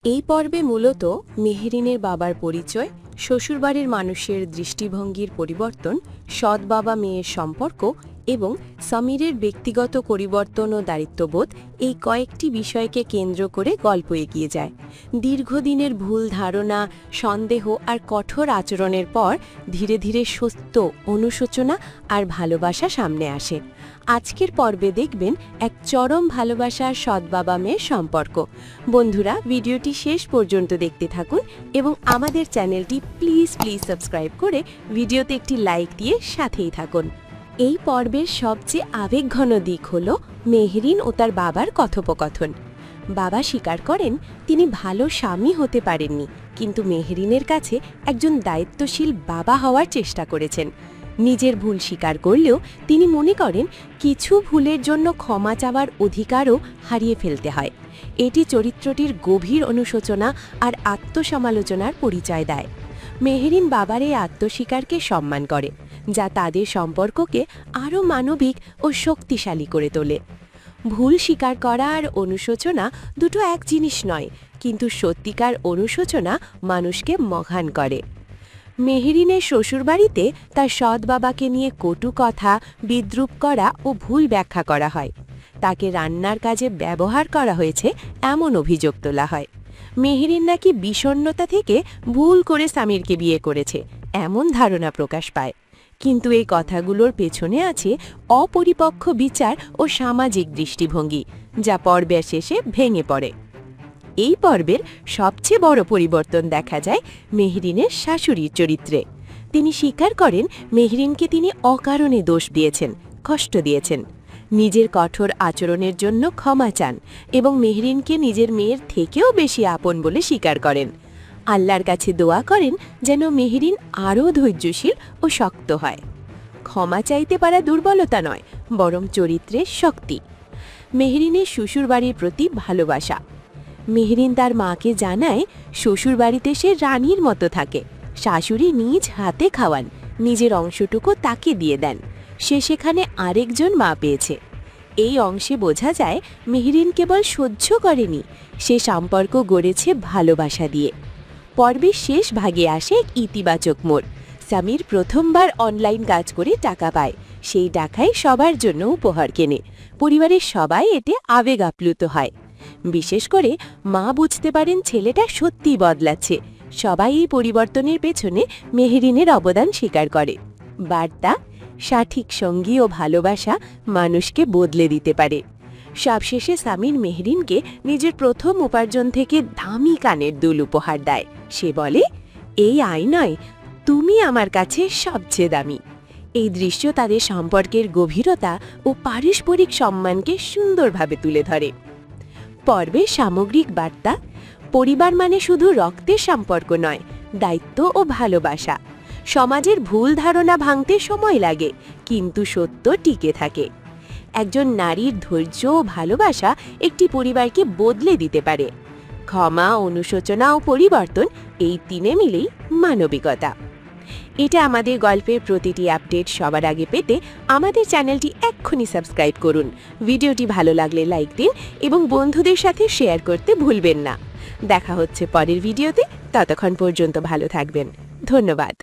এই পর্বে মূলত মেহেরিনের বাবার পরিচয়, শ্বশুরবাড়ির মানুষের দৃষ্টিভঙ্গির পরিবর্তন, সৎ বাবা মেয়ের সম্পর্ক এবং সমীরের ব্যক্তিগত পরিবর্তন ও দায়িত্ববোধ এই কয়েকটি বিষয়কে কেন্দ্র করে গল্প এগিয়ে যায়। দীর্ঘদিনের ভুল ধারণা, সন্দেহ আর কঠোর আচরণের পর ধীরে ধীরে সত্য, অনুশোচনা আর ভালোবাসা সামনে আসে। আজকের পর্বে দেখবেন এক চরম ভালোবাসার সৎ বাবা মেয়ের সম্পর্ক। বন্ধুরা, ভিডিওটি শেষ পর্যন্ত দেখতে থাকুন এবং আমাদের চ্যানেলটি প্লিজ সাবস্ক্রাইব করে ভিডিওতে একটি লাইক দিয়ে সাথেই থাকুন। এই পর্বের সবচেয়ে আবেগঘন দিক হল মেহরিন ও তার বাবার কথোপকথন। বাবা স্বীকার করেন তিনি ভালো স্বামী হতে পারেননি, কিন্তু মেহরিনের কাছে একজন দায়িত্বশীল বাবা হওয়ার চেষ্টা করেছেন। নিজের ভুল স্বীকার করলেও তিনি মনে করেন কিছু ভুলের জন্য ক্ষমা চাওয়ার অধিকারও হারিয়ে ফেলতে হয়। এটি চরিত্রটির গভীর অনুশোচনা আর আত্মসমালোচনার পরিচয় দেয়। মেহরিন বাবার এই আত্মস্বীকারকে সম্মান করে, যা তাদের সম্পর্ককে আরও মানবিক ও শক্তিশালী করে তোলে। ভুল স্বীকার করা আর অনুশোচনা দুটো এক জিনিস নয়, কিন্তু সত্যিকার অনুশোচনা মানুষকে মহান করে। মেহরিনের শ্বশুরবাড়িতে তার সৎ বাবাকে নিয়ে কটু কথা, বিদ্রূপ করা ও ভুল ব্যাখ্যা করা হয়। তাকে রান্নার কাজে ব্যবহার করা হয়েছে এমন অভিযোগ তোলা হয়। মেহরিন নাকি বিষণ্ণতা থেকে ভুল করে সামিরকে বিয়ে করেছে এমন ধারণা প্রকাশ পায়। কিন্তু এই কথাগুলোর পেছনে আছে অপরিপক্ক বিচার ও সামাজিক দৃষ্টিভঙ্গি, যা পর্বের শেষে ভেঙে পড়ে। এই পর্বের সবচেয়ে বড় পরিবর্তন দেখা যায় মেহরিনের শাশুড়ির চরিত্রে। তিনি স্বীকার করেন মেহরিনকে তিনি অকারণে দোষ দিয়েছেন, কষ্ট দিয়েছেন। নিজের কঠোর আচরণের জন্য ক্ষমা চান এবং মেহরিনকে নিজের মেয়ের থেকেও বেশি আপন বলে স্বীকার করেন। আল্লাহর কাছে দোয়া করেন যেন মেহরিন আরও ধৈর্যশীল ও শক্ত হয়। ক্ষমা চাইতে পারা দুর্বলতা নয়, বরং চরিত্রের শক্তি। মেহরিনের শ্বশুরবাড়ির প্রতি ভালোবাসা। মেহরিন তার মাকে জানায় শ্বশুরবাড়িতে সে রানীর মতো থাকে। শাশুড়ি নিজ হাতে খাওয়ান, নিজের অংশটুকু তাকে দিয়ে দেন। সে সেখানে আরেকজন মা পেয়েছে। এই অংশে বোঝা যায় মেহরিন কেবল সহ্য করেনি, সে সম্পর্ক গড়েছে ভালোবাসা দিয়ে। পর্বের শেষ ভাগে আসে এক ইতিবাচক মোড়। সামির প্রথমবার অনলাইন কাজ করে টাকা পায়। সেই টাকায় সবার জন্য উপহার কেনে। পরিবারের সবাই এতে আবেগ আপ্লুত হয়। বিশেষ করে মা বুঝতে পারেন ছেলেটা সত্যিই বদলাচ্ছে। সবাই এই পরিবর্তনের পেছনে মেহরিনের অবদান স্বীকার করে। বার্তা: সঠিক সঙ্গী ও ভালোবাসা মানুষকে বদলে দিতে পারে। সবশেষে সামির মেহরিনকে নিজের প্রথম উপার্জন থেকে দামি কানের দুল উপহার দেয়। সে বলে, এই আয়নায় তুমি আমার কাছে সবচেয়ে দামি। এই দৃশ্য তাদের সম্পর্কের গভীরতা ও পারস্পরিক সম্মানকে সুন্দরভাবে তুলে ধরে। পর্বের সামগ্রিক বার্তা: পরিবার মানে শুধু রক্তের সম্পর্ক নয়, দায়িত্ব ও ভালোবাসা। সমাজের ভুল ধারণা ভাঙতে সময় লাগে, কিন্তু সত্য টিকে থাকে। একজন নারীর ধৈর্য ও ভালোবাসা একটি পরিবারকে বদলে দিতে পারে। ক্ষমা, অনুশোচনা ও পরিবর্তন, এই তিনে মিলেই মানবিকতা। এটা আমাদের গল্পের প্রতিটি আপডেট সবার আগে পেতে আমাদের চ্যানেলটি এক্ষুনি সাবস্ক্রাইব করুন। ভিডিওটি ভালো লাগলে লাইক দিন এবং বন্ধুদের সাথে শেয়ার করতে ভুলবেন না। দেখা হচ্ছে পরের ভিডিওতে। ততক্ষণ পর্যন্ত ভালো থাকবেন। ধন্যবাদ।